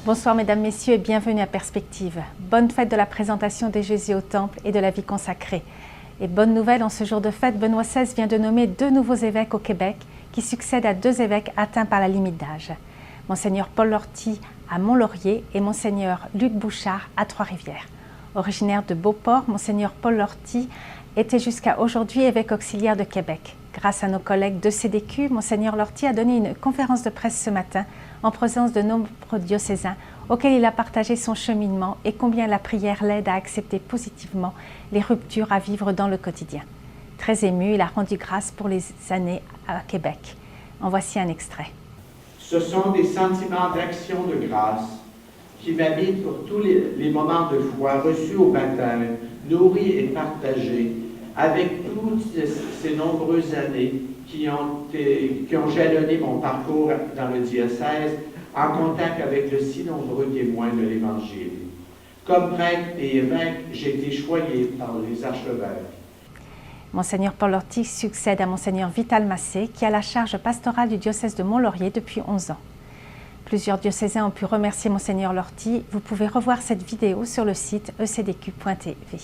Bonsoir mesdames, messieurs et bienvenue à Perspective. Bonne fête de la présentation de Jésus au temple et de la vie consacrée. Et bonne nouvelle, en ce jour de fête, Benoît XVI vient de nommer 2 nouveaux évêques au Québec qui succèdent à 2 évêques atteints par la limite d'âge. Monseigneur Paul Lortie à Mont-Laurier et Monseigneur Luc Bouchard à Trois-Rivières. Originaire de Beauport, Monseigneur Paul Lortie était jusqu'à aujourd'hui évêque auxiliaire de Québec. Grâce à nos collègues de CDQ, Monseigneur Lortie a donné une conférence de presse ce matin en présence de nombreux diocésains auxquels il a partagé son cheminement et combien la prière l'aide à accepter positivement les ruptures à vivre dans le quotidien. Très ému, il a rendu grâce pour les années à Québec. En voici un extrait. Ce sont des sentiments d'action de grâce qui m'habitent pour tous les moments de foi reçus au baptême, nourris et partagés, avec toutes ces nombreuses années qui ont jalonné mon parcours dans le diocèse en contact avec de si nombreux témoins de l'Évangile. Comme prêtre et évêque, j'ai été choyé par les archevêques. Monseigneur Paul Lortie succède à Monseigneur Vital Massé qui a la charge pastorale du diocèse de Mont-Laurier depuis 11 ans. Plusieurs diocésains ont pu remercier Monseigneur Lortie. Vous pouvez revoir cette vidéo sur le site ecdq.tv.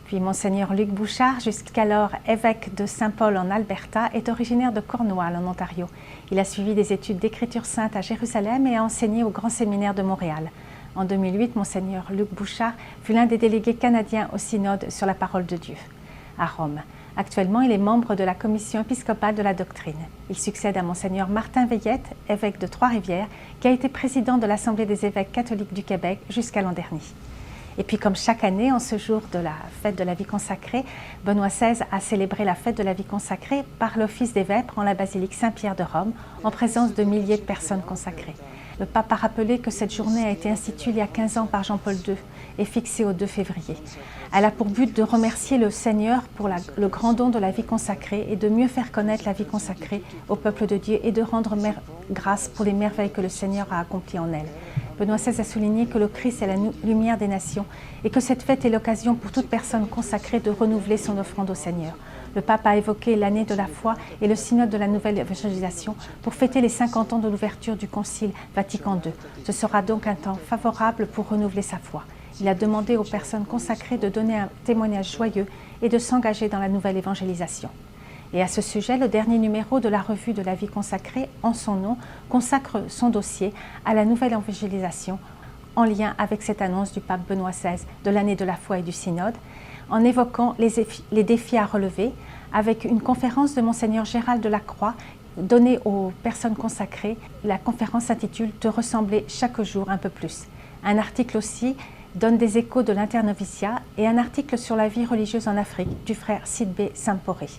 Puis Monseigneur Luc Bouchard, jusqu'alors évêque de Saint-Paul en Alberta, est originaire de Cornwall en Ontario. Il a suivi des études d'écriture sainte à Jérusalem et a enseigné au Grand Séminaire de Montréal. En 2008, Monseigneur Luc Bouchard fut l'un des délégués canadiens au synode sur la parole de Dieu à Rome. Actuellement, il est membre de la commission épiscopale de la doctrine. Il succède à Monseigneur Martin Veillette, évêque de Trois-Rivières, qui a été président de l'Assemblée des évêques catholiques du Québec jusqu'à l'an dernier. Et puis comme chaque année, en ce jour de la fête de la vie consacrée, Benoît XVI a célébré la fête de la vie consacrée par l'office des vêpres en la basilique Saint-Pierre de Rome, en présence de milliers de personnes consacrées. Le pape a rappelé que cette journée a été instituée il y a 15 ans par Jean-Paul II et fixée au 2 février. Elle a pour but de remercier le Seigneur pour le grand don de la vie consacrée et de mieux faire connaître la vie consacrée au peuple de Dieu et de rendre grâce pour les merveilles que le Seigneur a accomplies en elle. Benoît XVI a souligné que le Christ est la lumière des nations et que cette fête est l'occasion pour toute personne consacrée de renouveler son offrande au Seigneur. Le pape a évoqué l'année de la foi et le synode de la nouvelle évangélisation pour fêter les 50 ans de l'ouverture du Concile Vatican II. Ce sera donc un temps favorable pour renouveler sa foi. Il a demandé aux personnes consacrées de donner un témoignage joyeux et de s'engager dans la nouvelle évangélisation. Et à ce sujet, le dernier numéro de la revue de la vie consacrée, en son nom, consacre son dossier à la nouvelle évangélisation en lien avec cette annonce du pape Benoît XVI de l'année de la foi et du synode, en évoquant les défis à relever, avec une conférence de Monseigneur Gérald Delacroix donnée aux personnes consacrées. La conférence s'intitule « Te ressembler chaque jour un peu plus ». Un article aussi donne des échos de l'internoviciat et un article sur la vie religieuse en Afrique du frère Sidbé Samporé.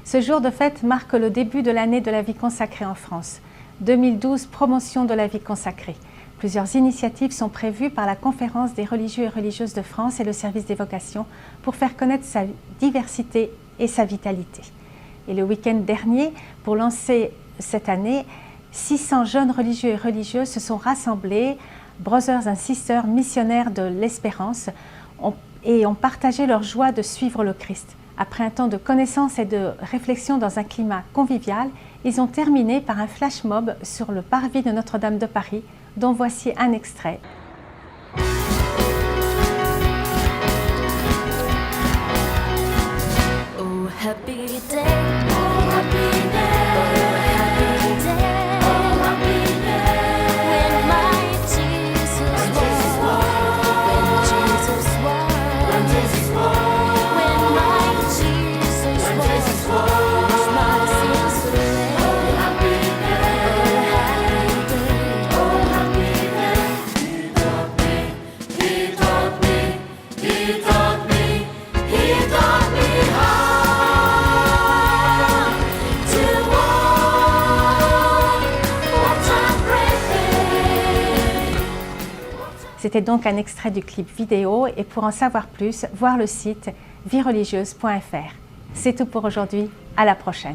Ce jour de fête marque le début de l'année de la vie consacrée en France. 2012, promotion de la vie consacrée. Plusieurs initiatives sont prévues par la Conférence des religieux et religieuses de France et le service des vocations pour faire connaître sa diversité et sa vitalité. Et le week-end dernier, pour lancer cette année, 600 jeunes religieux et religieuses se sont rassemblés, Brothers and Sisters, missionnaires de l'espérance, et ont partagé leur joie de suivre le Christ. Après un temps de connaissance et de réflexion dans un climat convivial, ils ont terminé par un flash mob sur le parvis de Notre-Dame de Paris, dont voici un extrait. Oh, happy day. Oh, happy day. Oh, happy day. Oh, happy day. When my Jesus walked. When Jesus walked. When Jesus walked. When my Jesus walked. My sins away. Oh, happy day. Oh, happy day. He taught me. He taught me. He taught me. He taught me how. C'était donc un extrait du clip vidéo et pour en savoir plus, voir le site viereligieuse.fr. C'est tout pour aujourd'hui, à la prochaine.